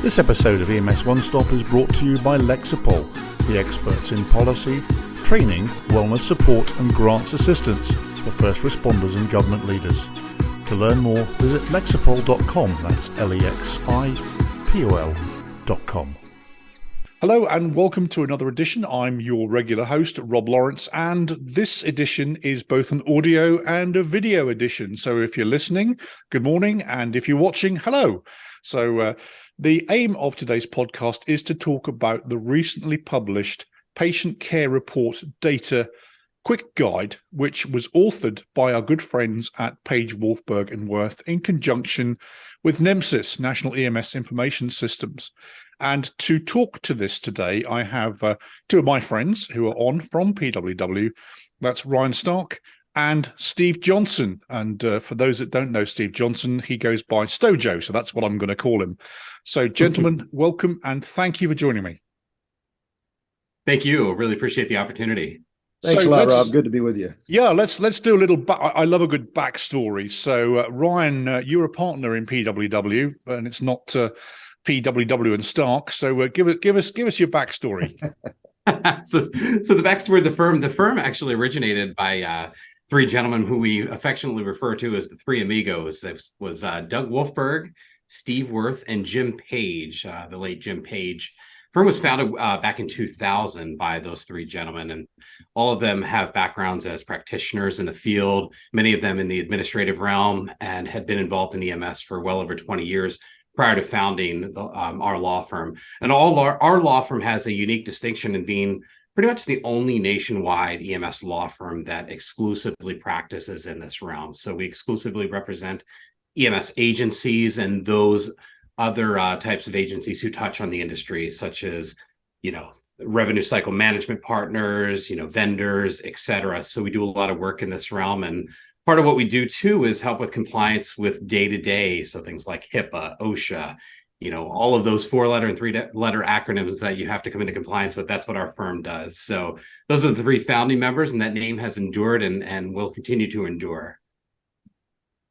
This episode of EMS One-Stop is brought to you by Lexipol, the experts in policy, training, wellness support and grants assistance for first responders and government leaders. To learn more, visit lexipol.com, that's lexipol.com. Hello and welcome to another edition. I'm your regular host, Rob Lawrence, and this edition is both an audio and a video edition. So if you're listening, good morning, and if you're watching, hello. So the aim of today's podcast is to talk about the recently published Patient Care Report Data QuickGuide, which was authored by our good friends at Wolfberg Wirth in conjunction with NEMSIS, National EMS Information Systems. And to talk to this today, I have two of my friends who are on from PW&W. That's Ryan Stark and Steve Johnson. And for those that don't know Steve Johnson, he goes by Stojo, so that's what I'm going to call him. So, gentlemen, welcome and thank you for joining me. Thank you. Really appreciate the opportunity. Thanks a lot, Rob. Good to be with you. Yeah, let's do a little. I love a good backstory. So, Ryan, you're a partner in PW&W, and it's not PW and Stark. So, give us your backstory. so the backstory of the firm actually originated by three gentlemen who we affectionately refer to as the three amigos. That was Doug Wolfberg, Steve Wirth, and Jim Page, the late Jim Page. Firm was founded back in 2000 by those three gentlemen, and all of them have backgrounds as practitioners in the field, many of them in the administrative realm, and had been involved in EMS for well over 20 years prior to founding our law firm. And our law firm has a unique distinction in being pretty much the only nationwide EMS law firm that exclusively practices in this realm. So we exclusively represent EMS agencies and those other types of agencies who touch on the industry, such as, revenue cycle management partners, vendors, et cetera. So we do a lot of work in this realm. And part of what we do too is help with compliance with day-to-day. So things like HIPAA, OSHA, all of those 4-letter and 3-letter acronyms that you have to come into compliance with. That's what our firm does. So those are the three founding members, and that name has endured and will continue to endure.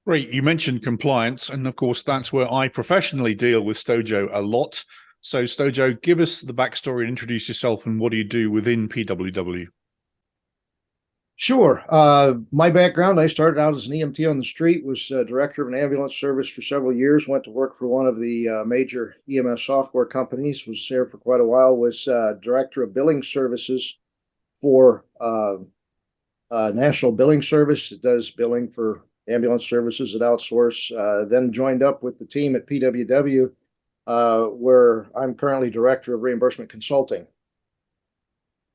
Great. You mentioned compliance, and of course, that's where I professionally deal with Stojo a lot. So, Stojo, give us the backstory and introduce yourself, and what do you do within PW&W? Sure. My background, I started out as an EMT on the street, was director of an ambulance service for several years, went to work for one of the major EMS software companies, was there for quite a while, was director of billing services for National Billing Service. It does billing for ambulance services that outsource, then joined up with the team at PW&W, where I'm currently director of reimbursement consulting.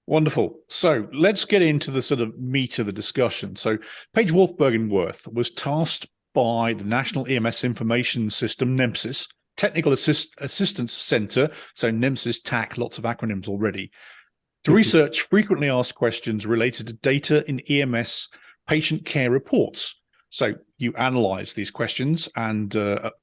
Wonderful. So let's get into the sort of meat of the discussion. So Wolfberg Wirth was tasked by the National EMS Information System, NEMSIS, Technical Assistance Center, so NEMSIS TAC, lots of acronyms already, to research frequently asked questions related to data in EMS patient care reports. So you analyzed these questions and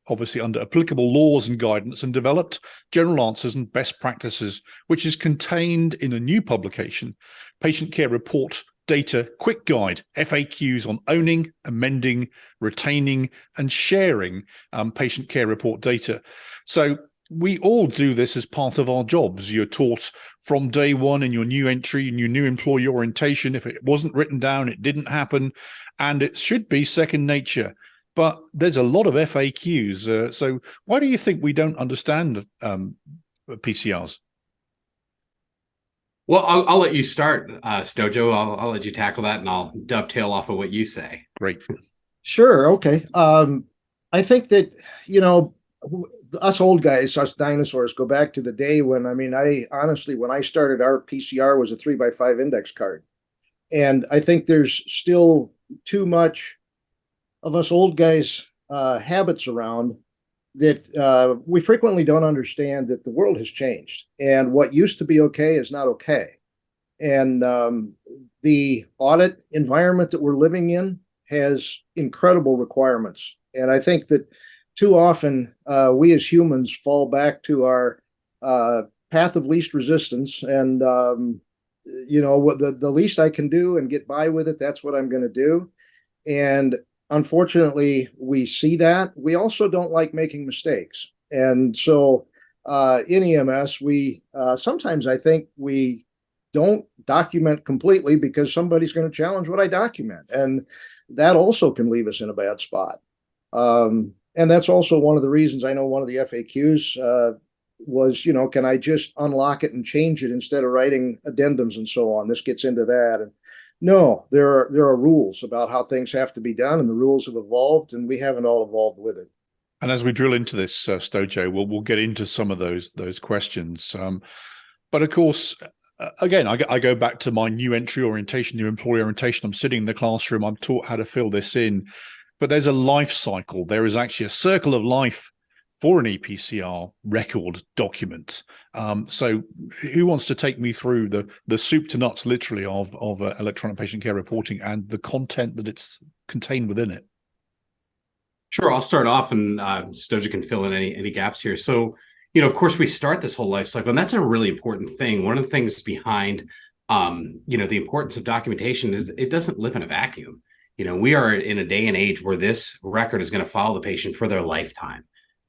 obviously under applicable laws and guidance, and developed general answers and best practices, which is contained in a new publication, Patient Care Report Data QuickGuide, FAQs on owning, amending, retaining, and sharing patient care report data. So we all do this as part of our jobs. You're taught from day one in your new entry and your new employee orientation. If it wasn't written down, it didn't happen, and it should be second nature. But there's a lot of FAQs. So why do you think we don't understand PCRs? Well, I'll let you start, Stojo. I'll let you tackle that, and I'll dovetail off of what you say. Great. Sure. Okay. I think that, us old guys, us dinosaurs, go back to the day when, when I started, our PCR was a 3x5 index card. And I think there's still too much of us old guys habits around that we frequently don't understand that the world has changed, and what used to be okay is not okay. And the audit environment that we're living in has incredible requirements. And I think that too often we as humans fall back to our path of least resistance, and what the least I can do and get by with it, that's what I'm going to do. And unfortunately, we see that. We also don't like making mistakes. And so in EMS, we sometimes I think we don't document completely because somebody's going to challenge what I document, and that also can leave us in a bad spot. And that's also one of the reasons I know one of the FAQs was, can I just unlock it and change it instead of writing addendums and so on? This gets into that. And no, there are rules about how things have to be done, and the rules have evolved, and we haven't all evolved with it. And as we drill into this, Stojo, we'll get into some of those questions. But of course, again, I go back to my new entry orientation, new employee orientation. I'm sitting in the classroom. I'm taught how to fill this in. But there's a life cycle. There is actually a circle of life for an EPCR record document. So who wants to take me through the soup to nuts, literally, of electronic patient care reporting and the content that it's contained within it? Sure, I'll start off, and Stoja can fill in any gaps here. So, of course, we start this whole life cycle, and that's a really important thing. One of the things behind, the importance of documentation is it doesn't live in a vacuum. We are in a day and age where this record is going to follow the patient for their lifetime.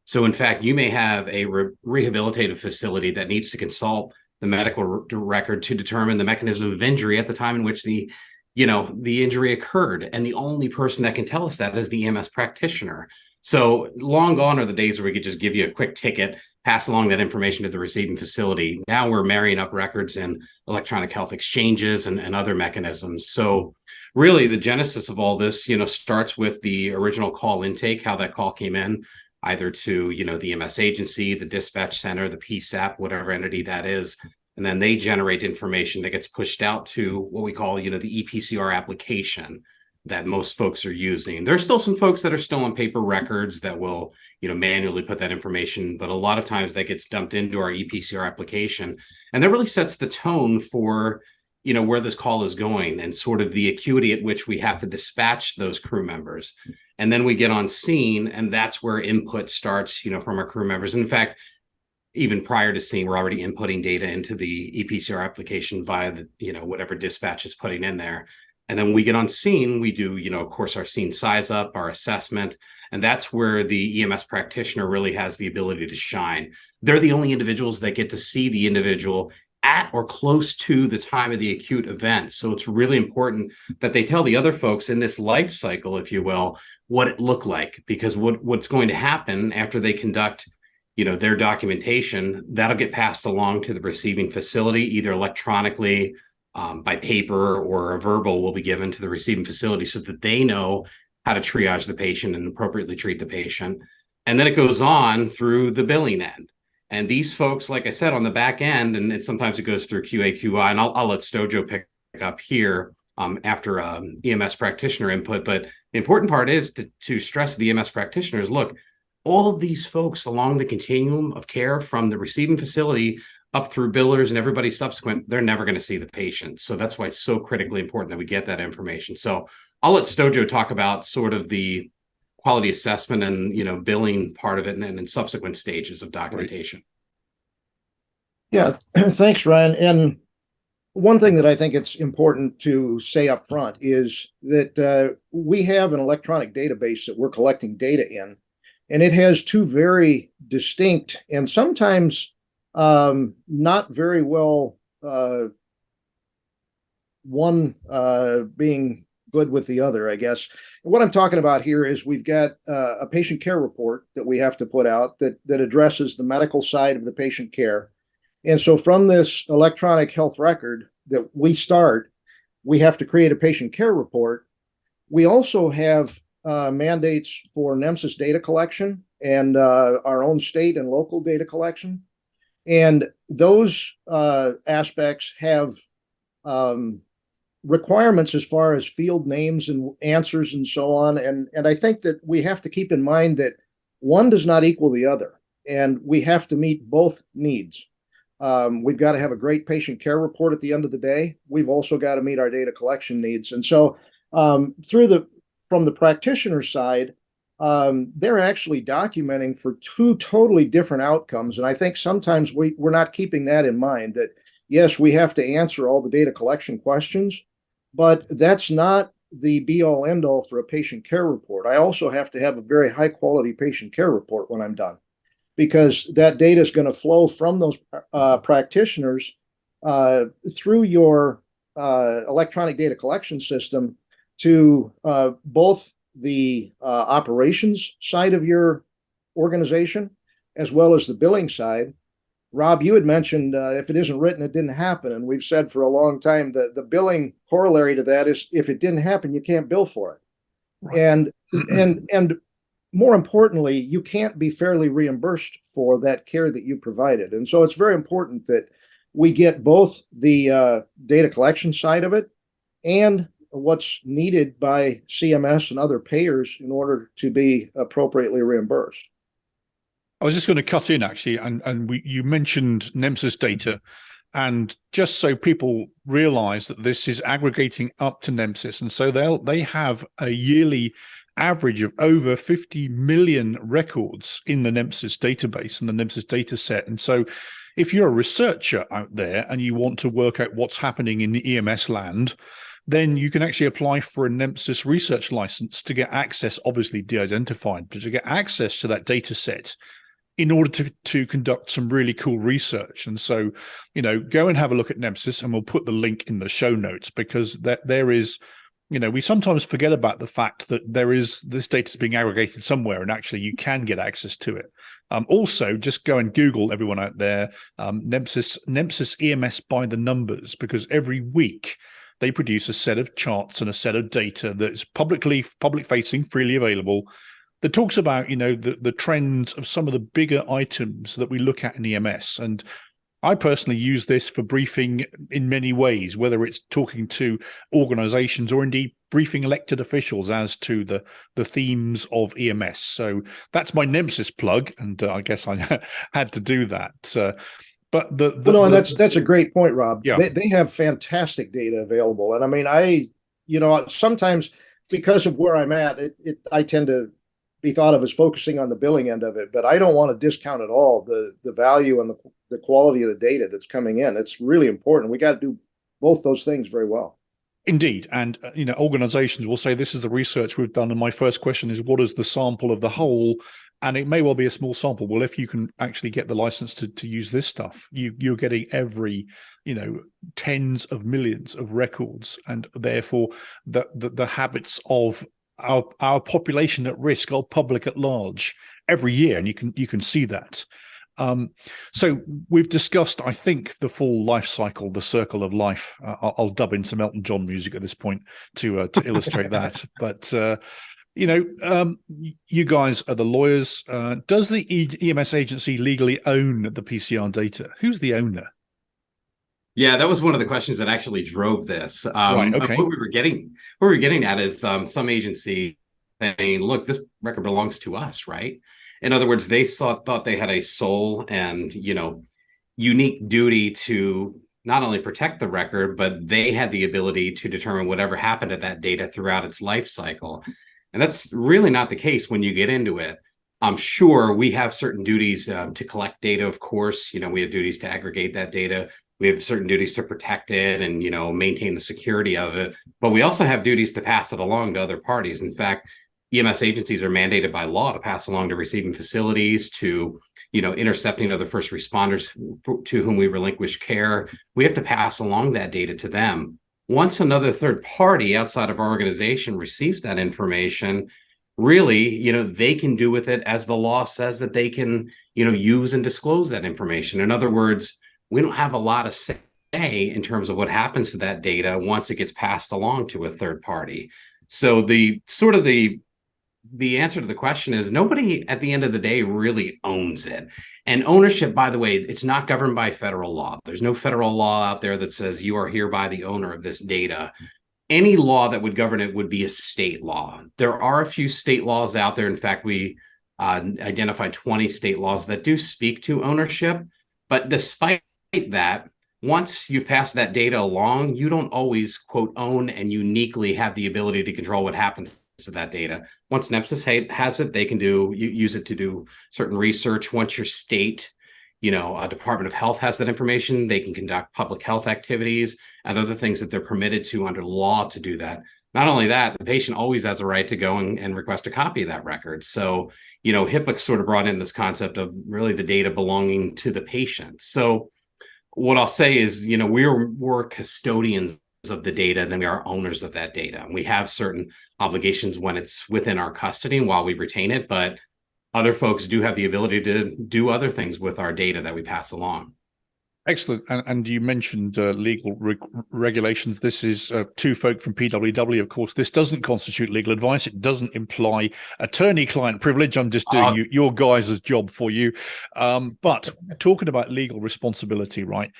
So, in fact, you may have a rehabilitative facility that needs to consult the medical record to determine the mechanism of injury at the time in which the injury occurred. And the only person that can tell us that is the EMS practitioner. So long gone are the days where we could just give you a quick ticket, pass along that information to the receiving facility. Now we're marrying up records in electronic health exchanges and other mechanisms. So really the genesis of all this, starts with the original call intake, how that call came in, either to, the EMS agency, the dispatch center, the PSAP, whatever entity that is. And then they generate information that gets pushed out to what we call, the EPCR application that most folks are using. There's still some folks that are still on paper records that will, manually put that information, but a lot of times that gets dumped into our EPCR application. And that really sets the tone for, where this call is going and sort of the acuity at which we have to dispatch those crew members. And then we get on scene, and that's where input starts, from our crew members. In fact, even prior to scene, we're already inputting data into the EPCR application via the, whatever dispatch is putting in there. And then when we get on scene, we do, of course, our scene size up, our assessment, and that's where the EMS practitioner really has the ability to shine. They're the only individuals that get to see the individual at or close to the time of the acute event. So it's really important that they tell the other folks in this life cycle, if you will, what it looked like, because what's going to happen after they conduct their documentation, that'll get passed along to the receiving facility, either electronically, by paper, or a verbal will be given to the receiving facility so that they know how to triage the patient and appropriately treat the patient. And then it goes on through the billing end. And these folks, like I said, on the back end, and sometimes it goes through QA, QI, and I'll let Stojo pick up here after EMS practitioner input. But the important part is to stress the EMS practitioners, look, all of these folks along the continuum of care from the receiving facility up through billers and everybody subsequent, they're never going to see the patient. So that's why it's so critically important that we get that information. So I'll let Stojo talk about sort of the quality assessment and, billing part of it and subsequent stages of documentation. Yeah, thanks, Ryan. And one thing that I think it's important to say up front is that we have an electronic database that we're collecting data in, and it has two very distinct and sometimes not very well, one being good with the other, I guess. What I'm talking about here is we've got a patient care report that we have to put out that addresses the medical side of the patient care. And so from this electronic health record that we start, we have to create a patient care report. We also have mandates for NEMSIS data collection and our own state and local data collection. And those aspects have requirements as far as field names and answers and so on. And I think that we have to keep in mind that one does not equal the other, and we have to meet both needs. We've got to have a great patient care report at the end of the day. We've also got to meet our data collection needs. And so from the practitioner side, they're actually documenting for two totally different outcomes. And I think sometimes we're not keeping that in mind, that yes, we have to answer all the data collection questions, but that's not the be all end all for a patient care report. I also have to have a very high quality patient care report when I'm done. because that data is going to flow from those practitioners through your electronic data collection system to both the operations side of your organization as well as the billing side. Rob, you had mentioned if it isn't written, it didn't happen. And we've said for a long time that the billing corollary to that is if it didn't happen, you can't bill for it. Right. And more importantly, you can't be fairly reimbursed for that care that you provided. And so it's very important that we get both the data collection side of it and what's needed by CMS and other payers in order to be appropriately reimbursed. I was just going to cut in actually, and you mentioned NEMSIS data, and just so people realize that this is aggregating up to NEMSIS, and so they have a yearly average of over 50 million records in the NEMSIS database and the NEMSIS data set. And so if you're a researcher out there and you want to work out what's happening in the EMS land, then you can actually apply for a NEMSIS research license to get access, obviously de-identified, but to get access to that data set in order to conduct some really cool research. And so, go and have a look at NEMSIS, and we'll put the link in the show notes, because there is, we sometimes forget about the fact that this data is being aggregated somewhere, and actually you can get access to it. Also, just go and Google, everyone out there, NEMSIS EMS by the numbers, because every week they produce a set of charts and a set of data that's public facing, freely available, that talks about, the trends of some of the bigger items that we look at in EMS. And I personally use this for briefing in many ways, whether it's talking to organizations or indeed briefing elected officials as to the themes of EMS. So that's my NEMSIS plug, and I guess I had to do that. But that's a great point, Rob. Yeah. They have fantastic data available. And I mean, sometimes because of where I'm at, I tend to be thought of as focusing on the billing end of it, but I don't want to discount at all the value and the quality of the data that's coming in. It's really important. We got to do both those things very well. Indeed. And, organizations will say, this is the research we've done. And my first question is, what is the sample of the whole? And it may well be a small sample. Well, if you can actually get the license to use this stuff, you're getting every, tens of millions of records, and therefore the habits of our population at risk, our public at large, every year, and you can see that. So we've discussed, I think, the full life cycle, the circle of life. I'll dub in some Elton John music at this point to illustrate that. But you guys are the lawyers. Does the EMS agency legally own the PCR data? Who's the owner? Yeah, that was one of the questions that actually drove this. Right, okay. What we were getting at is some agency saying, look, this record belongs to us, right? In other words, they thought they had a sole and, unique duty to not only protect the record, but they had the ability to determine whatever happened to that data throughout its life cycle. And that's really not the case when you get into it. I'm sure we have certain duties to collect data, of course. We have duties to aggregate that data. We have certain duties to protect it and, maintain the security of it. But we also have duties to pass it along to other parties. In fact, EMS agencies are mandated by law to pass along to receiving facilities, to, intercepting other first responders to whom we relinquish care. We have to pass along that data to them. Once another third party outside of our organization receives that information, really, they can do with it as the law says that they can, use and disclose that information. In other words, we don't have a lot of say in terms of what happens to that data once it gets passed along to a third party. So the answer to the question is nobody at the end of the day really owns it. And ownership, by the way, it's not governed by federal law. There's no federal law out there that says you are hereby the owner of this data. Any law that would govern it would be a state law. There are a few state laws out there. In fact, we identified 20 state laws that do speak to ownership. But despite that, once you've passed that data along, you don't always, quote, own and uniquely have the ability to control what happens to that data. Once NEMSIS has it, they can use it to do certain research. Once your state, a Department of Health has that information, they can conduct public health activities and other things that they're permitted to under law to do that. Not only that, the patient always has a right to go and request a copy of that record. So, HIPAA sort of brought in this concept of really the data belonging to the patient. So what I'll say is, we're custodians of the data than we are owners of that data. And we have certain obligations when it's within our custody and while we retain it, but other folks do have the ability to do other things with our data that we pass along. Excellent. And you mentioned legal regulations. This is two folk from PW&W. Of course, this doesn't constitute legal advice. It doesn't imply attorney-client privilege. I'm just doing your guys' job for you. But talking about legal responsibility, right?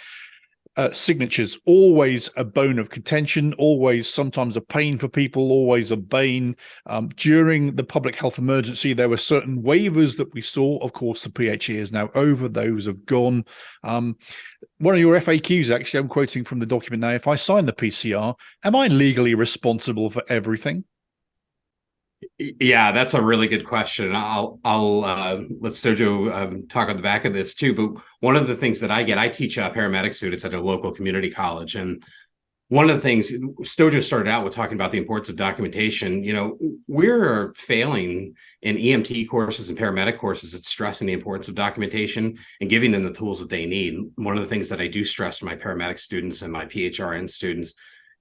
Signatures, always a bone of contention, always sometimes a pain for people, always a bane. During the public health emergency, there were certain waivers that we saw. Of course, the PHE is now over. Those have gone. One of your FAQs, actually, I'm quoting from the document now. If I sign the PCR, am I legally responsible for everything? Yeah, that's a really good question. I'll let Stojo talk on the back of this too. But one of the things that I teach paramedic students at a local community college, and one of the things Stojo started out with talking about the importance of documentation. We're failing in EMT courses and paramedic courses at stressing the importance of documentation and giving them the tools that they need. One of the things that I do stress to my paramedic students and my PHRN students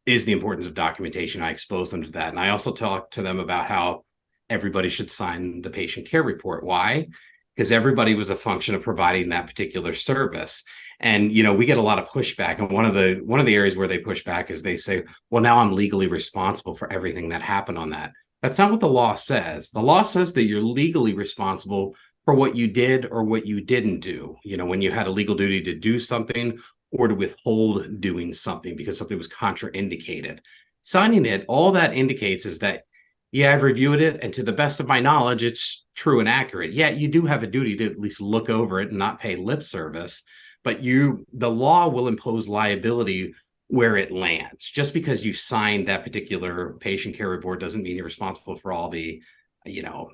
is the importance of documentation. I expose them to that. And I also talk to them about how everybody should sign the patient care report. Why? Because everybody was a function of providing that particular service. And, we get a lot of pushback. And one of the areas where they push back is they say, well, now I'm legally responsible for everything that happened on that. That's not what the law says. The law says that you're legally responsible for what you did or what you didn't do. When you had a legal duty to do something or to withhold doing something because something was contraindicated. Signing it, all that indicates is that, yeah, I've reviewed it, and to the best of my knowledge, it's true and accurate. Yeah, you do have a duty to at least look over it and not pay lip service, but the law will impose liability where it lands. Just because you signed that particular patient care report doesn't mean you're responsible for all the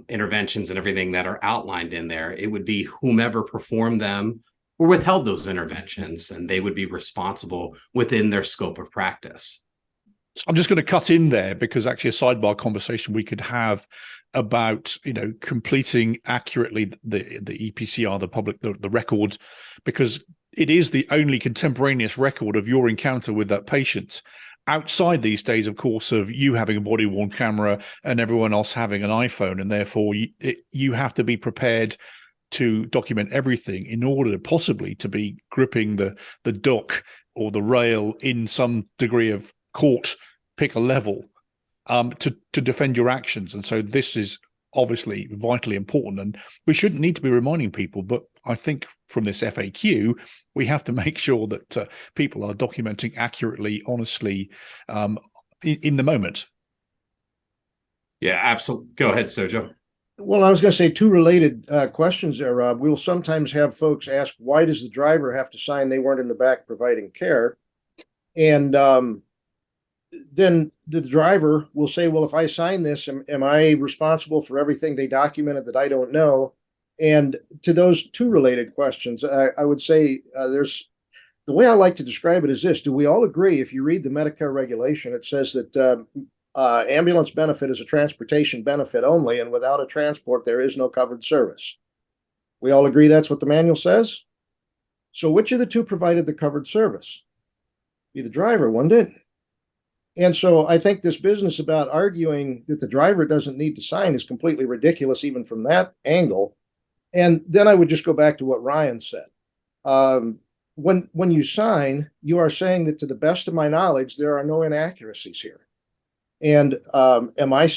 interventions and everything that are outlined in there. It would be whomever performed them or withheld those interventions, and they would be responsible within their scope of practice. I'm just going to cut in there because actually a sidebar conversation we could have about, completing accurately the EPCR, the record, because it is the only contemporaneous record of your encounter with that patient. Outside these days, of course, of you having a body-worn camera and everyone else having an iPhone, and therefore you have to be prepared to document everything in order possibly to be gripping the dock or the rail in some degree of court, pick a level, to defend your actions. And so this is obviously vitally important, and we shouldn't need to be reminding people, but I think from this FAQ, we have to make sure that people are documenting accurately, honestly, in the moment. Yeah, absolutely. Go ahead, Sergio. Well, I was going to say two related questions there, Rob. We'll sometimes have folks ask, why does the driver have to sign they weren't in the back providing care? And then the driver will say, well, if I sign this, am I responsible for everything they documented that I don't know? And to those two related questions, I would say the way I like to describe it is this. Do we all agree, if you read the Medicare regulation, it says that ambulance benefit is a transportation benefit only, and without a transport, there is no covered service. We all agree that's what the manual says? So which of the two provided the covered service? Be the driver, one didn't. And so I think this business about arguing that the driver doesn't need to sign is completely ridiculous, even from that angle. And then I would just go back to what Ryan said. When you sign, you are saying that to the best of my knowledge, there are no inaccuracies here. And am I,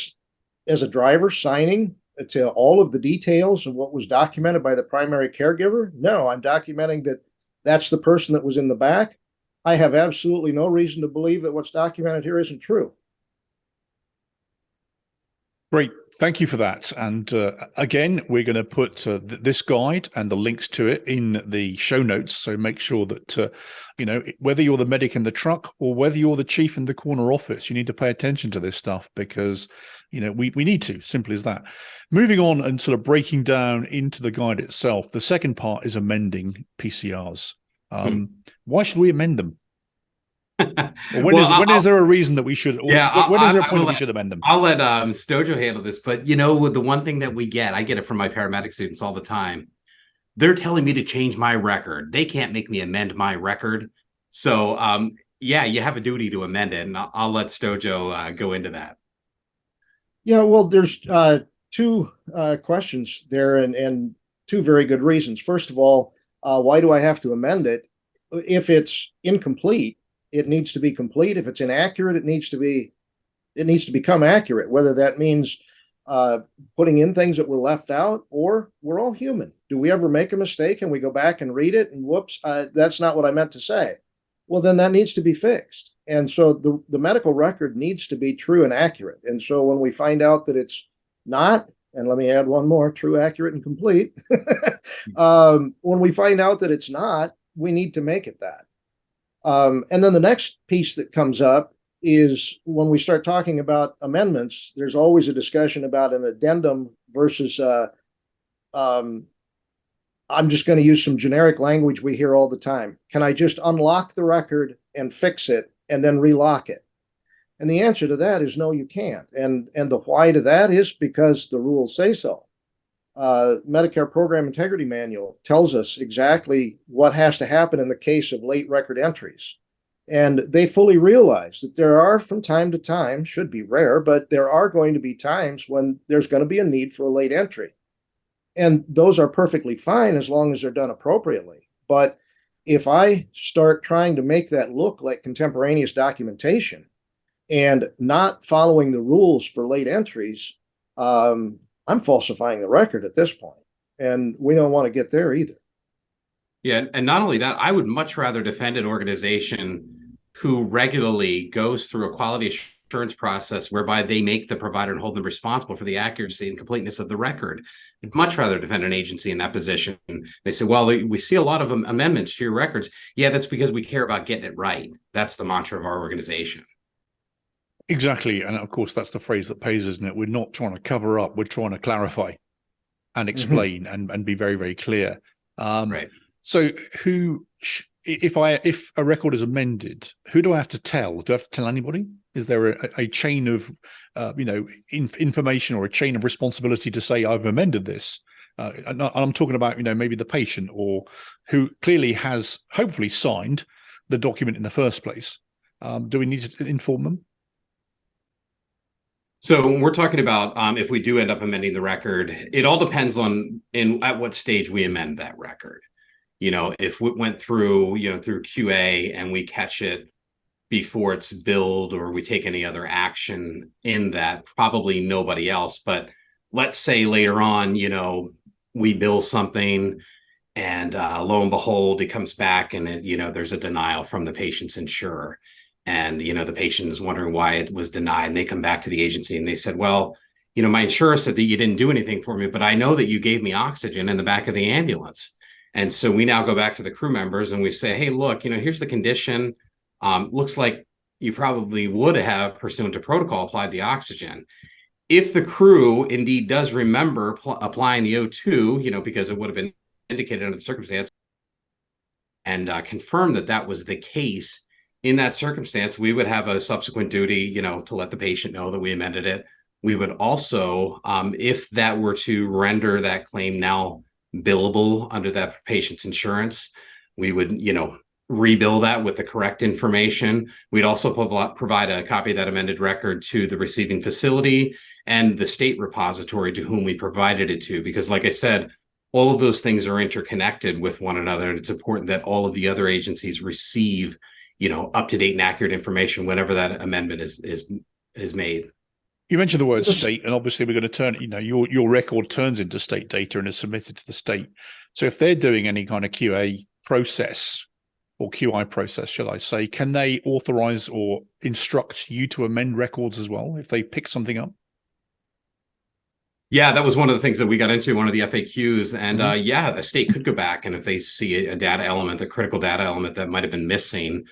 as a driver, signing to all of the details of what was documented by the primary caregiver? No, I'm documenting that that's the person that was in the back. I have absolutely no reason to believe that what's documented here isn't true. Great. Thank you for that. And again, we're going to put this guide and the links to it in the show notes. So make sure that, whether you're the medic in the truck or whether you're the chief in the corner office, you need to pay attention to this stuff because, we need to, simple as that. Moving on and sort of breaking down into the guide itself. The second part is amending PCRs. Why should we amend them? Or Well, when is there a reason that we should? yeah, When is there a I point will that we should amend them? I'll let Stojo handle this, but you know, with the one thing that I get it from my paramedic students all the time. They're telling me to change my record. They can't make me amend my record. So, yeah, you have a duty to amend it, and I'll let Stojo go into that. Yeah, well, there's two questions there, and two very good reasons. First of all, why do I have to amend it? If it's incomplete, it needs to be complete. If it's inaccurate, it needs to become accurate. Whether that means putting in things that were left out, or we're all human. Do we ever make a mistake and we go back and read it and whoops, that's not what I meant to say? Well, then that needs to be fixed. And so the medical record needs to be true and accurate. And so when we find out that it's not, and let me add one more, true, accurate, and complete, when we find out that it's not, we need to make it that. And then the next piece that comes up is when we start talking about amendments, there's always a discussion about an addendum versus I'm just going to use some generic language we hear all the time. Can I just unlock the record and fix it and then relock it? And the answer to that is no, you can't. And the why to that is because the rules say so. Medicare Program Integrity Manual tells us exactly what has to happen in the case of late record entries. And they fully realize that there are, from time to time, should be rare, but there are going to be times when there's going to be a need for a late entry. And those are perfectly fine as long as they're done appropriately. But if I start trying to make that look like contemporaneous documentation and not following the rules for late entries, I'm falsifying the record at this point. And we don't want to get there either. Yeah, and not only that, I would much rather defend an organization who regularly goes through a quality assurance process whereby they make the provider and hold them responsible for the accuracy and completeness of the record. I'd much rather defend an agency in that position. They say, well, we see a lot of amendments to your records. Yeah, that's because we care about getting it right. That's the mantra of our organization. Exactly. And of course, that's the phrase that pays, isn't it? We're not trying to cover up. We're trying to clarify and explain and be very, very clear. Right. So if a record is amended, who do I have to tell? Do I have to tell anybody? Is there a chain of, information or a chain of responsibility to say I've amended this? And I'm talking about, maybe the patient or who clearly has hopefully signed the document in the first place. Do we need to inform them? So when we're talking about if we do end up amending the record, it all depends on at what stage we amend that record. If we went through, through QA and we catch it before it's billed or we take any other action in that, probably nobody else. But let's say later on, we bill something and lo and behold, it comes back and there's a denial from the patient's insurer. And, the patient is wondering why it was denied. And they come back to the agency and they said, well, my insurer said that you didn't do anything for me, but I know that you gave me oxygen in the back of the ambulance. And so we now go back to the crew members and we say, hey, look, here's the condition. Looks like you probably would have, pursuant to protocol, applied the oxygen. If the crew indeed does remember applying the O2, because it would have been indicated under the circumstance, and confirm that that was the case, in that circumstance, we would have a subsequent duty, to let the patient know that we amended it. We would also, if that were to render that claim now billable under that patient's insurance, we would, rebill that with the correct information. We'd also provide a copy of that amended record to the receiving facility and the state repository to whom we provided it to, because like I said, all of those things are interconnected with one another. And it's important that all of the other agencies receive, up-to-date and accurate information whenever that amendment is made. You mentioned the word state, and obviously we're going to turn, your record turns into state data and is submitted to the state. So if they're doing any kind of QA process or QI process, shall I say, can they authorize or instruct you to amend records as well if they pick something up? Yeah, that was one of the things that we got into, one of the FAQs. And a state could go back, and if they see a data element, a critical data element that might have been missing,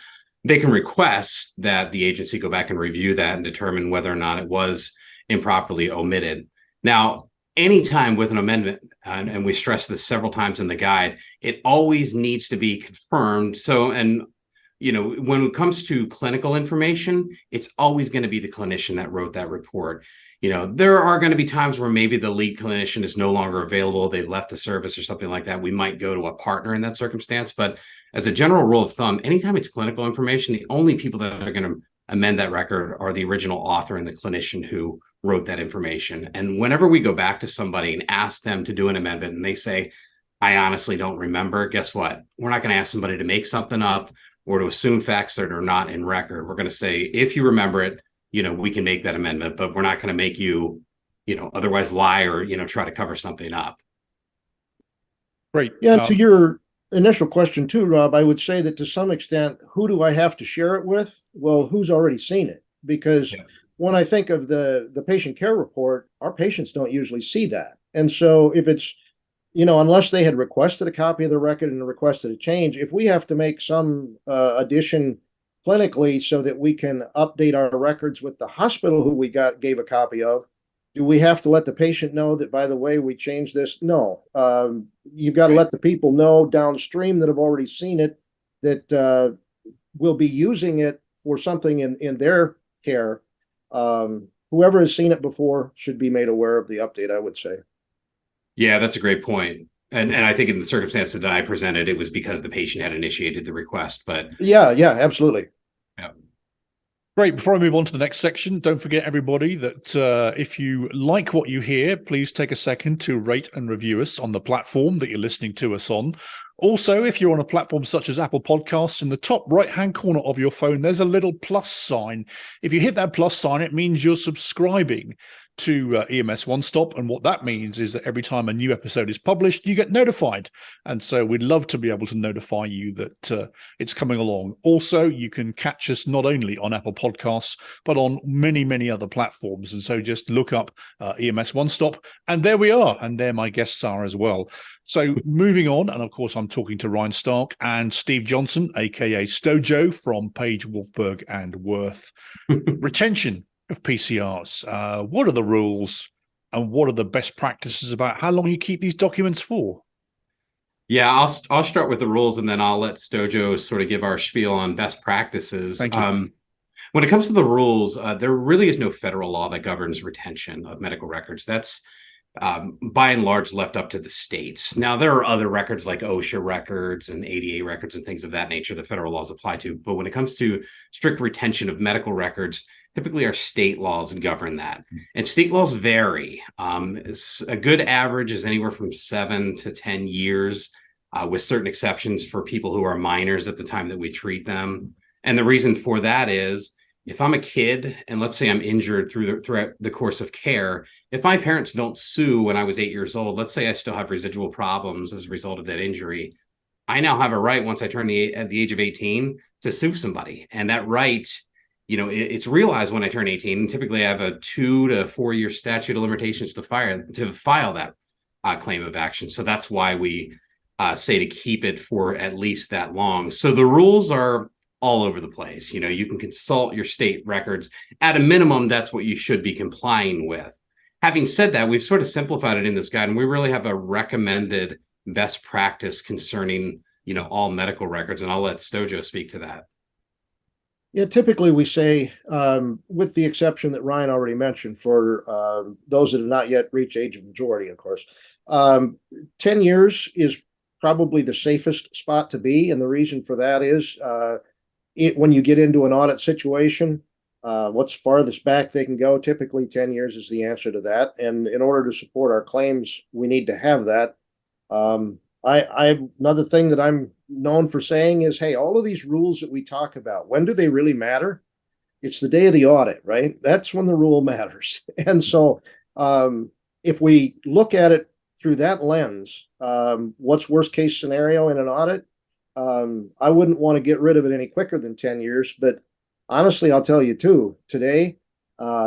they can request that the agency go back and review that and determine whether or not it was improperly omitted. Now, anytime with an amendment, and we stress this several times in the guide, it always needs to be confirmed. So, and when it comes to clinical information, it's always going to be the clinician that wrote that report. There are going to be times where maybe the lead clinician is no longer available. They left the service or something like that. We might go to a partner in that circumstance. But as a general rule of thumb, anytime it's clinical information, the only people that are going to amend that record are the original author and the clinician who wrote that information. And whenever we go back to somebody and ask them to do an amendment and they say, I honestly don't remember, guess what? We're not going to ask somebody to make something up or to assume facts that are not in record. We're going to say, if you remember it, we can make that amendment, but we're not going to make you, otherwise lie or, try to cover something up. Great. Yeah, to your initial question too, Rob, I would say that to some extent, who do I have to share it with? Well, who's already seen it? Because when I think of the patient care report, our patients don't usually see that. And so if it's, unless they had requested a copy of the record and requested a change, if we have to make some addition clinically so that we can update our records with the hospital who we gave a copy of, do we have to let the patient know that, by the way, we changed this? No. You've got to let the people know downstream that have already seen it that will be using it for something in their care. Whoever has seen it before should be made aware of the update, I would say. Yeah, that's a great point. And I think in the circumstances that I presented, it was because the patient had initiated the request. But yeah, absolutely. Yeah. Great. Before I move on to the next section, don't forget, everybody, that if you like what you hear, please take a second to rate and review us on the platform that you're listening to us on. Also, if you're on a platform such as Apple Podcasts, in the top right-hand corner of your phone, there's a little plus sign. If you hit that plus sign, it means you're subscribing to EMS One-Stop. And what that means is that every time a new episode is published, you get notified. And so we'd love to be able to notify you that it's coming along. Also, you can catch us not only on Apple Podcasts, but on many, many other platforms. And so just look up EMS One-Stop, and there we are. And there my guests are as well. So moving on, and of course, I'm talking to Ryan Stark and Steve Johnson, aka Stojo from Page, Wolfberg and Wirth. Retention of PCRs. What are the rules and what are the best practices about how long you keep these documents for? Yeah, I'll start with the rules and then I'll let Stojo sort of give our spiel on best practices. Thank you. When it comes to the rules, there really is no federal law that governs retention of medical records. That's by and large left up to the states. Now, there are other records like OSHA records and ADA records and things of that nature that federal laws apply to. But when it comes to strict retention of medical records, typically our state laws govern that. And state laws vary. A good average is anywhere from 7 to 10 years, with certain exceptions for people who are minors at the time that we treat them. And the reason for that is, if I'm a kid and let's say I'm injured throughout the course of care, if my parents don't sue when I was 8 years old, let's say I still have residual problems as a result of that injury, I now have a right once I turn at the age of 18 to sue somebody. And that right, it's realized when I turn 18. And typically I have a 2 to 4 year statute of limitations to file that claim of action. So that's why we say to keep it for at least that long. So the rules are all over the place. You can consult your state records. At a minimum, that's what you should be complying with. Having said that, we've sort of simplified it in this guide, and we really have a recommended best practice concerning, all medical records. And I'll let Stojo speak to that. Yeah, typically we say, with the exception that Ryan already mentioned, for those that have not yet reached age of majority, of course, 10 years is probably the safest spot to be. And the reason for that is when you get into an audit situation, what's farthest back they can go, typically 10 years is the answer to that. And in order to support our claims, we need to have that. Another thing that I'm known for saying is, hey, all of these rules that we talk about, when do they really matter? It's the day of the audit, right? That's when the rule matters. And so if we look at it through that lens, what's worst case scenario in an audit? I wouldn't want to get rid of it any quicker than 10 years, but honestly, I'll tell you too, today,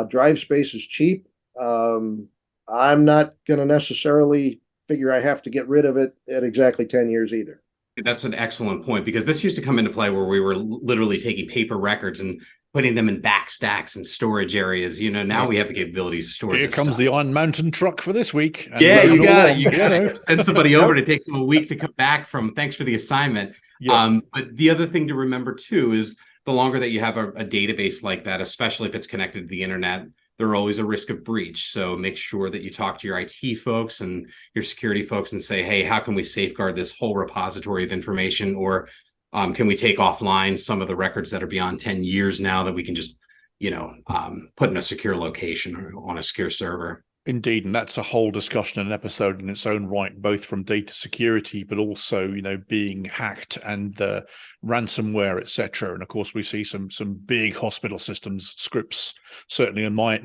drive space is cheap. I'm not going to necessarily figure I have to get rid of it at exactly 10 years either. That's an excellent point, because this used to come into play where we were literally taking paper records and putting them in back stacks and storage areas. Now we have the capabilities to store. Here comes the Iron Mountain truck for this week. Yeah, you got it. You got to send somebody over to take them a week to come back from. Thanks for the assignment. Yeah. But the other thing to remember too is the longer that you have a database like that, especially if it's connected to the internet, there's always a risk of breach. So make sure that you talk to your IT folks and your security folks and say, hey, how can we safeguard this whole repository of information? Or can we take offline some of the records that are beyond 10 years now that we can just, put in a secure location or on a secure server? Indeed, and that's a whole discussion and an episode in its own right, both from data security, but also, being hacked and ransomware, etc. And of course, we see some big hospital systems scripts, certainly in my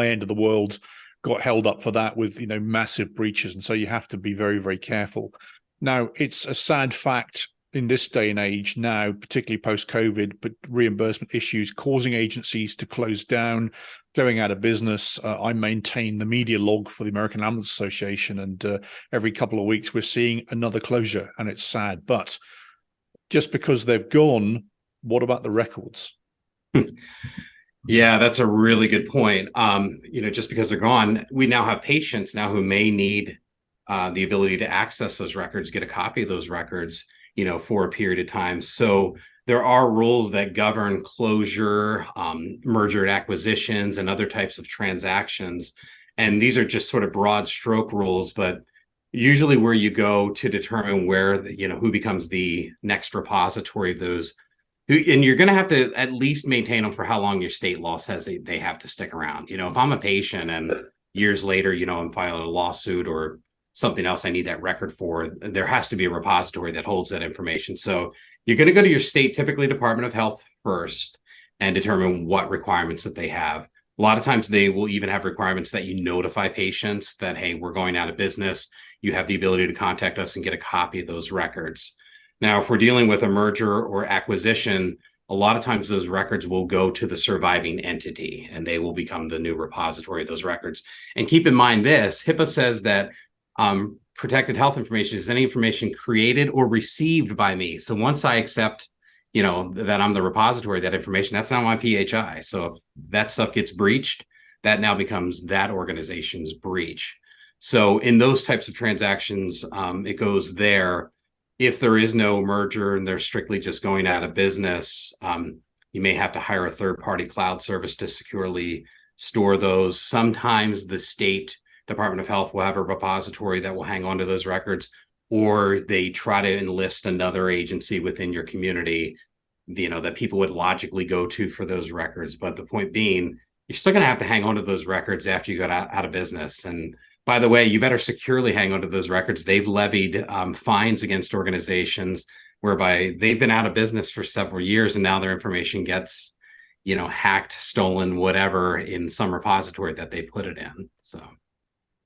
end of the world, got held up for that with massive breaches, and so you have to be very, very careful. Now, it's a sad fact in this day and age now, particularly post-COVID, but reimbursement issues causing agencies to close down, going out of business. I maintain the media log for the American Ambulance Association, and every couple of weeks we're seeing another closure, and it's sad. But just because they've gone, what about the records? Yeah, that's a really good point. Just because they're gone, we now have patients now who may need the ability to access those records, get a copy of those records, for a period of time. So there are rules that govern closure, merger and acquisitions, and other types of transactions. And these are just sort of broad stroke rules, but usually where you go to determine where, who becomes the next repository of those, and you're going to have to at least maintain them for how long your state law says they have to stick around. If I'm a patient and years later, I'm filing a lawsuit or something else I need that record for, there has to be a repository that holds that information. So you're going to go to your state, typically Department of Health first, and determine what requirements that they have. A lot of times they will even have requirements that you notify patients that, hey, we're going out of business. You have the ability to contact us and get a copy of those records. Now, if we're dealing with a merger or acquisition, a lot of times those records will go to the surviving entity and they will become the new repository of those records. And keep in mind this, HIPAA says that protected health information is any information created or received by me. So once I accept, that I'm the repository of that information, that's now my PHI. So if that stuff gets breached, that now becomes that organization's breach. So in those types of transactions, it goes there. If there is no merger and they're strictly just going out of business, you may have to hire a third-party cloud service to securely store those. Sometimes the state Department of Health will have a repository that will hang on to those records, or they try to enlist another agency within your community, that people would logically go to for those records. But the point being, you're still going to have to hang on to those records after you got out of business. And by the way, you better securely hang on to those records. They've levied fines against organizations whereby they've been out of business for several years, and now their information gets, hacked, stolen, whatever, in some repository that they put it in. So.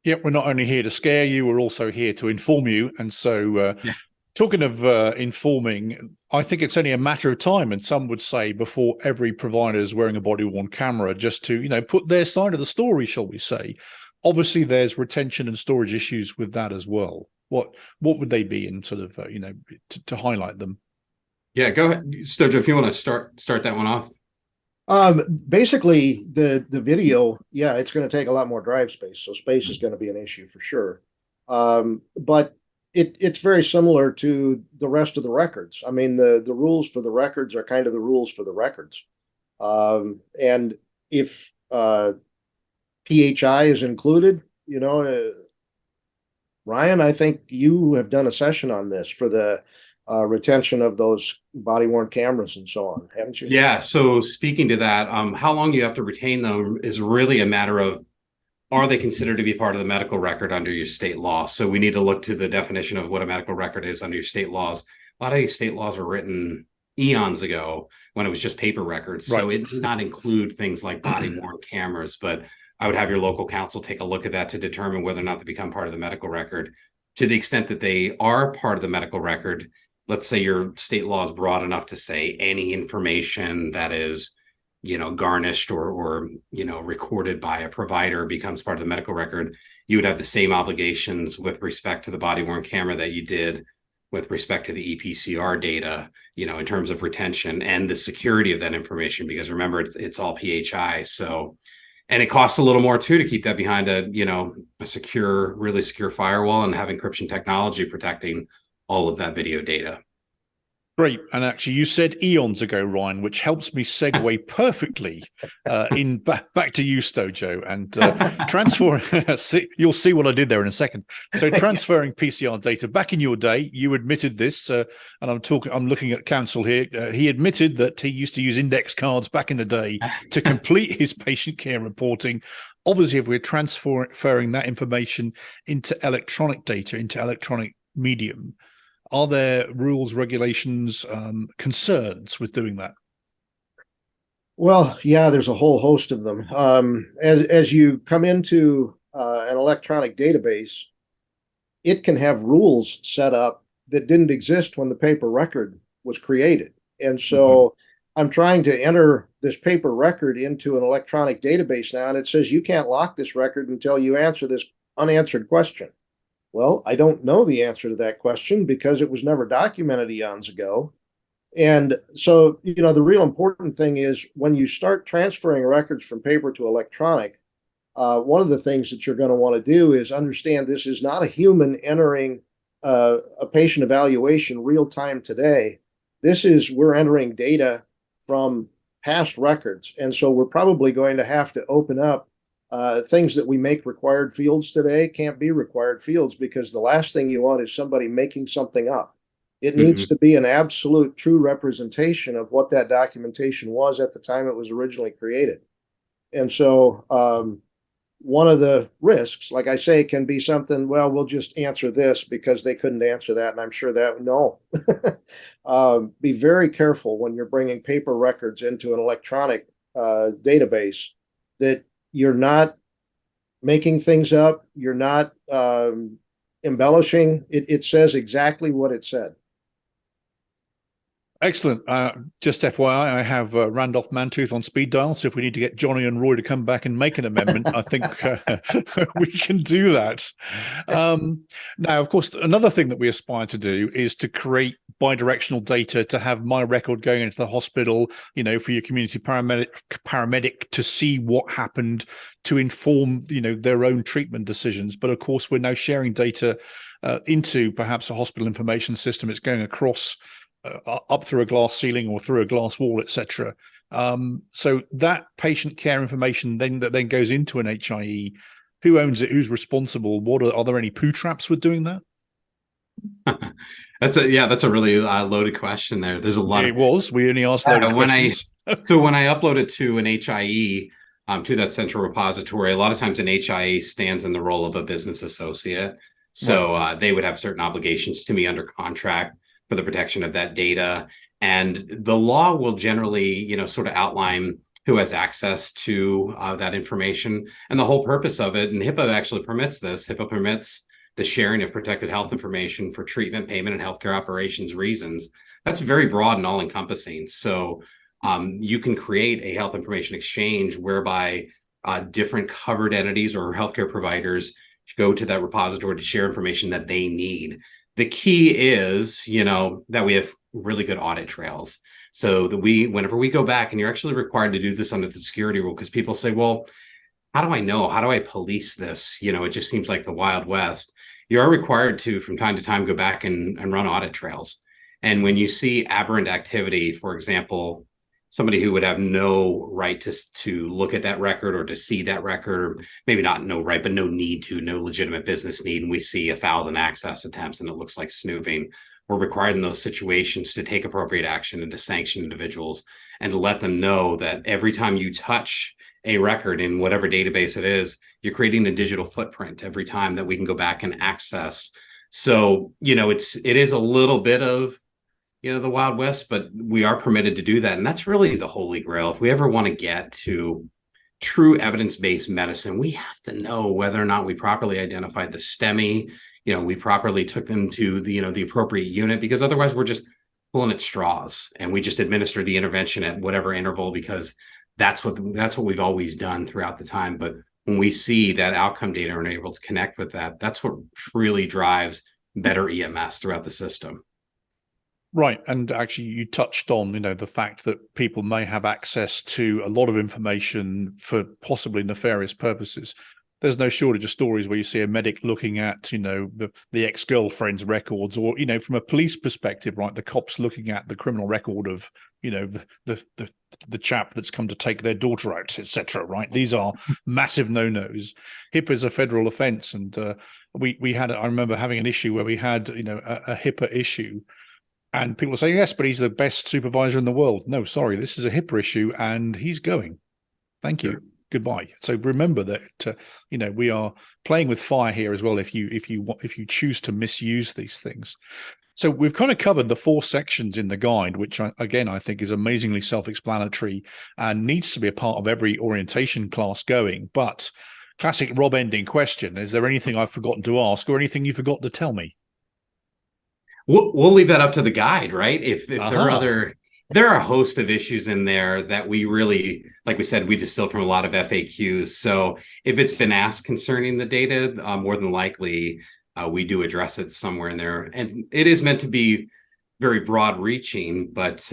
Yep, we're not only here to scare you, we're also here to inform you. And so talking of informing, I think it's only a matter of time, and some would say before every provider is wearing a body-worn camera just to, put their side of the story, shall we say. Obviously, there's retention and storage issues with that as well. What would they be in sort of, to highlight them? Yeah, go ahead. Stojo, if you want to start that one off. Basically the video, yeah, it's going to take a lot more drive space. So space is going to be an issue for sure. But it's very similar to the rest of the records. I mean, the rules for the records are kind of the rules for the records. And if PHI is included, Ryan, I think you have done a session on this for the retention of those body-worn cameras and so on, haven't you? Yeah. So speaking to that, how long you have to retain them is really a matter of, are they considered to be part of the medical record under your state law? So we need to look to the definition of what a medical record is under your state laws. A lot of these state laws were written eons ago when it was just paper records. Right. So it did not include things like body-worn cameras, but I would have your local council take a look at that to determine whether or not they become part of the medical record. To the extent that they are part of the medical record, let's say your state law is broad enough to say any information that is, garnished or recorded by a provider becomes part of the medical record, you would have the same obligations with respect to the body-worn camera that you did with respect to the EPCR data, in terms of retention and the security of that information, because remember, it's all PHI. So, and it costs a little more too to keep that behind a secure, really secure firewall and have encryption technology protecting all of that video data. Great. And actually, you said eons ago, Ryan, which helps me segue perfectly back to you, Stojo, and transfer. You'll see what I did there in a second. So transferring PCR data back in your day, you admitted this, and I'm looking at counsel here. He admitted that he used to use index cards back in the day to complete his patient care reporting. Obviously, if we're transferring that information into electronic data, into electronic medium, are there rules, regulations, concerns with doing that? Well, yeah, there's a whole host of them. As you come into an electronic database, it can have rules set up that didn't exist when the paper record was created. And so I'm trying to enter this paper record into an electronic database now, and it says you can't lock this record until you answer this unanswered question. Well, I don't know the answer to that question because it was never documented eons ago. And so, the real important thing is when you start transferring records from paper to electronic, one of the things that you're going to want to do is understand this is not a human entering a patient evaluation real time today. We're entering data from past records. And so we're probably going to have to open up things that we make required fields today can't be required fields because the last thing you want is somebody making something up. It needs to be an absolute true representation of what that documentation was at the time it was originally created. And so one of the risks, like I say, can be something, well, we'll just answer this because they couldn't answer that. And I'm sure that, no. Be very careful when you're bringing paper records into an electronic database that you're not making things up. You're not embellishing. It says exactly what it said. Excellent. Just FYI, I have Randolph Mantooth on speed dial. So if we need to get Johnny and Roy to come back and make an amendment, I think we can do that. Now, of course, another thing that we aspire to do is to create bidirectional data to have my record going into the hospital, for your community paramedic to see what happened, to inform, their own treatment decisions. But of course, we're now sharing data into perhaps a hospital information system. It's going across up through a glass ceiling or through a glass wall, etc. So that patient care information that then goes into an HIE, who owns it? Who's responsible? Are there any poo traps with doing that? That's a really loaded question there. There's a lot. We only asked loaded questions. So when I upload it to an HIE, to that central repository, a lot of times an HIE stands in the role of a business associate. So they would have certain obligations to me under contract for the protection of that data. And the law will generally, sort of outline who has access to that information and the whole purpose of it. And HIPAA actually permits this. HIPAA permits the sharing of protected health information for treatment, payment, and healthcare operations reasons. That's very broad and all-encompassing. So you can create a health information exchange whereby different covered entities or healthcare providers go to that repository to share information that they need. The key is, that we have really good audit trails so that whenever we go back, and you're actually required to do this under the security rule, because people say, well, how do I know? How do I police this? It just seems like the Wild West. You are required to, from time to time, go back and run audit trails. And when you see aberrant activity, for example, somebody who would have no right to look at that record or to see that record, or maybe not no right, but no need to, no legitimate business need, and we see 1,000 access attempts and it looks like snooping, we're required in those situations to take appropriate action and to sanction individuals and to let them know that every time you touch a record in whatever database it is, you're creating a digital footprint every time that we can go back and access. So, it is a little bit of the Wild West, but we are permitted to do that. And that's really the holy grail. If we ever want to get to true evidence-based medicine, we have to know whether or not we properly identified the STEMI, we properly took them to the appropriate unit, because otherwise we're just pulling at straws and we just administer the intervention at whatever interval, because that's what we've always done throughout the time. But when we see that outcome data and are able to connect with that, that's what really drives better EMS throughout the system. Right. And actually, you touched on, the fact that people may have access to a lot of information for possibly nefarious purposes. there's no shortage of stories where you see a medic looking at, the ex-girlfriend's records, or, from a police perspective, right, the cops looking at the criminal record of, the chap that's come to take their daughter out, etc. Right? These are massive no-nos. HIPAA is a federal offence, and we had. I remember having an issue where we had, a HIPAA issue, and people were saying, yes, but he's the best supervisor in the world. No, sorry, this is a HIPAA issue, and he's going. Thank you. Sure. Goodbye. So remember that we are playing with fire here as well. If you choose to misuse these things. So we've kind of covered the 4 sections in the guide, which I think is amazingly self-explanatory and needs to be a part of every orientation class going. But classic Rob ending question: is there anything I've forgotten to ask, or anything you forgot to tell me? We'll leave that up to the guide, right? If there are there are a host of issues in there that we really, like we said, we distilled from a lot of FAQs. So if it's been asked concerning the data, more than likely we do address it somewhere in there. And it is meant to be very broad reaching, but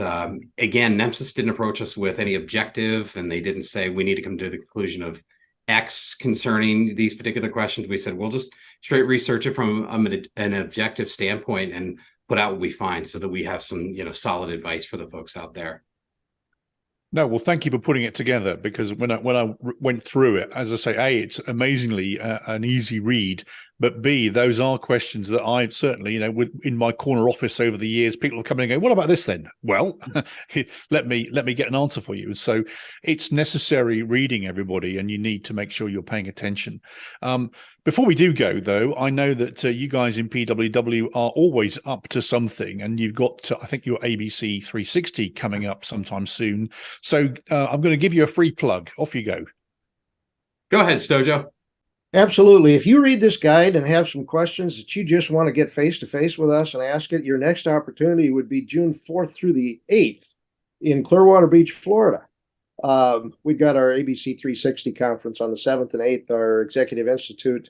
again, NEMSIS didn't approach us with any objective, and they didn't say we need to come to the conclusion of X concerning these particular questions. We said, we'll just straight research it from an objective standpoint and put out what we find, so that we have some, solid advice for the folks out there. No, well, thank you for putting it together, because when I went through it, as I say, A, it's amazingly an easy read, but B, those are questions that I've certainly, in my corner office over the years, people have come in and go, what about this then? Well, let me get an answer for you. So it's necessary reading, everybody, and you need to make sure you're paying attention. Before we do go, though, I know that you guys in PW&W are always up to something, and you've got, I think, your ABC 360 coming up sometime soon. So I'm going to give you a free plug. Off you go. Go ahead, Stojo. Absolutely. If you read this guide and have some questions that you just want to get face-to-face with us and ask it, your next opportunity would be June 4th through the 8th in Clearwater Beach, Florida. We've got our ABC 360 conference on the 7th and 8th, our Executive Institute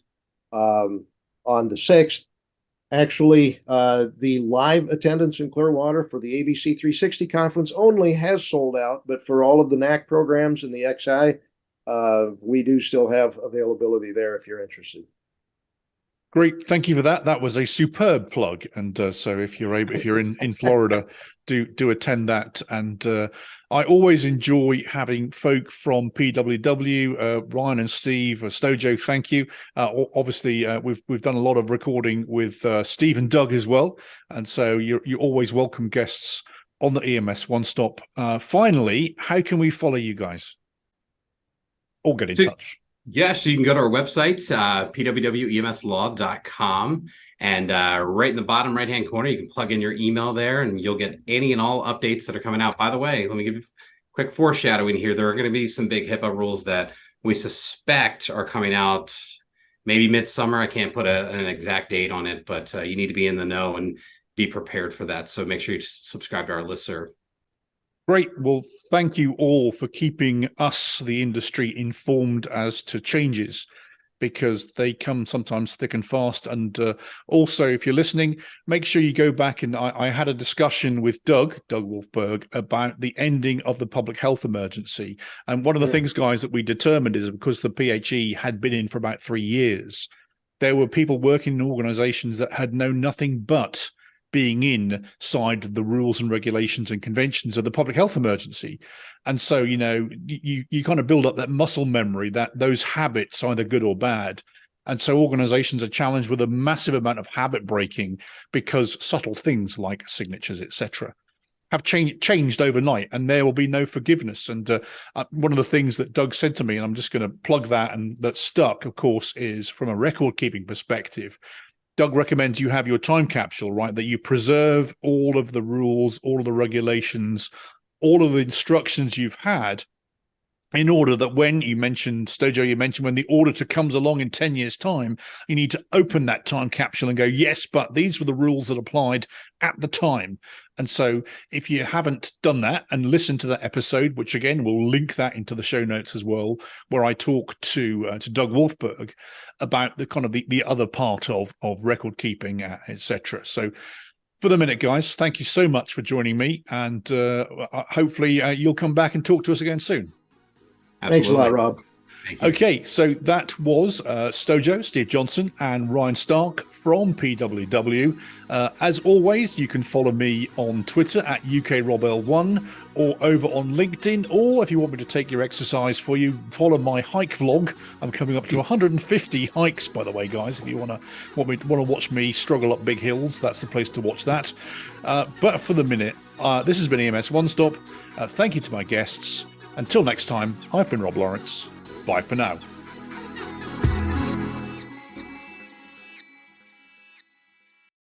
on the 6th. Actually, the live attendance in Clearwater for the ABC 360 conference only has sold out, but for all of the NAC programs and the XI, we do still have availability there if you're interested. Great, thank you for that. That was a superb plug, and so if you're in Florida, do attend that. And I always enjoy having folk from PW&W, Ryan and Steve, Stojo. Thank you. Obviously, we've done a lot of recording with Steve and Doug as well, and so you're always welcome guests on the EMS One-Stop. Finally, how can we follow you guys? Or get in touch. Yeah, so you can go to our website, pwwemslaw.com, and right in the bottom right-hand corner, you can plug in your email there, and you'll get any and all updates that are coming out. By the way, let me give you a quick foreshadowing here. There are going to be some big HIPAA rules that we suspect are coming out maybe midsummer. I can't put an exact date on it, but you need to be in the know and be prepared for that. So make sure you subscribe to our listserv. Great. Well, thank you all for keeping us, the industry, informed as to changes, because they come sometimes thick and fast. And also, if you're listening, make sure you go back. And I had a discussion with Doug Wolfberg, about the ending of the public health emergency. And one of the things, guys, that we determined is because the PHE had been in for about 3 years, there were people working in organizations that had known nothing but being inside the rules and regulations and conventions of the public health emergency. And so, you kind of build up that muscle memory, that those habits, either good or bad. And so organizations are challenged with a massive amount of habit breaking, because subtle things like signatures, etc., have changed overnight, and there will be no forgiveness. And one of the things that Doug said to me, and I'm just going to plug that, and that stuck, of course, is from a record keeping perspective, Doug recommends you have your time capsule, right? That you preserve all of the rules, all of the regulations, all of the instructions you've had, in order that when you mentioned, Stojo, when the auditor comes along in 10 years' time, you need to open that time capsule and go, yes, but these were the rules that applied at the time. And so if you haven't done that and listened to that episode, which again, we'll link that into the show notes as well, where I talk to Doug Wolfberg about the kind of the other part of record keeping, etc. So for the minute, guys, thank you so much for joining me. And hopefully you'll come back and talk to us again soon. Absolutely. Thanks a lot, Rob. Thank you. Okay, so that was Stojo, Steve Johnson, and Ryan Stark from PW&W. As always, you can follow me on Twitter at UKRobL1 or over on LinkedIn, or if you want me to take your exercise for you, follow my hike vlog. I'm coming up to 150 hikes, by the way, guys. If you want to watch me struggle up big hills, that's the place to watch that. But for the minute, this has been EMS One-Stop. Thank you to my guests. Until next time, I've been Rob Lawrence. Bye for now.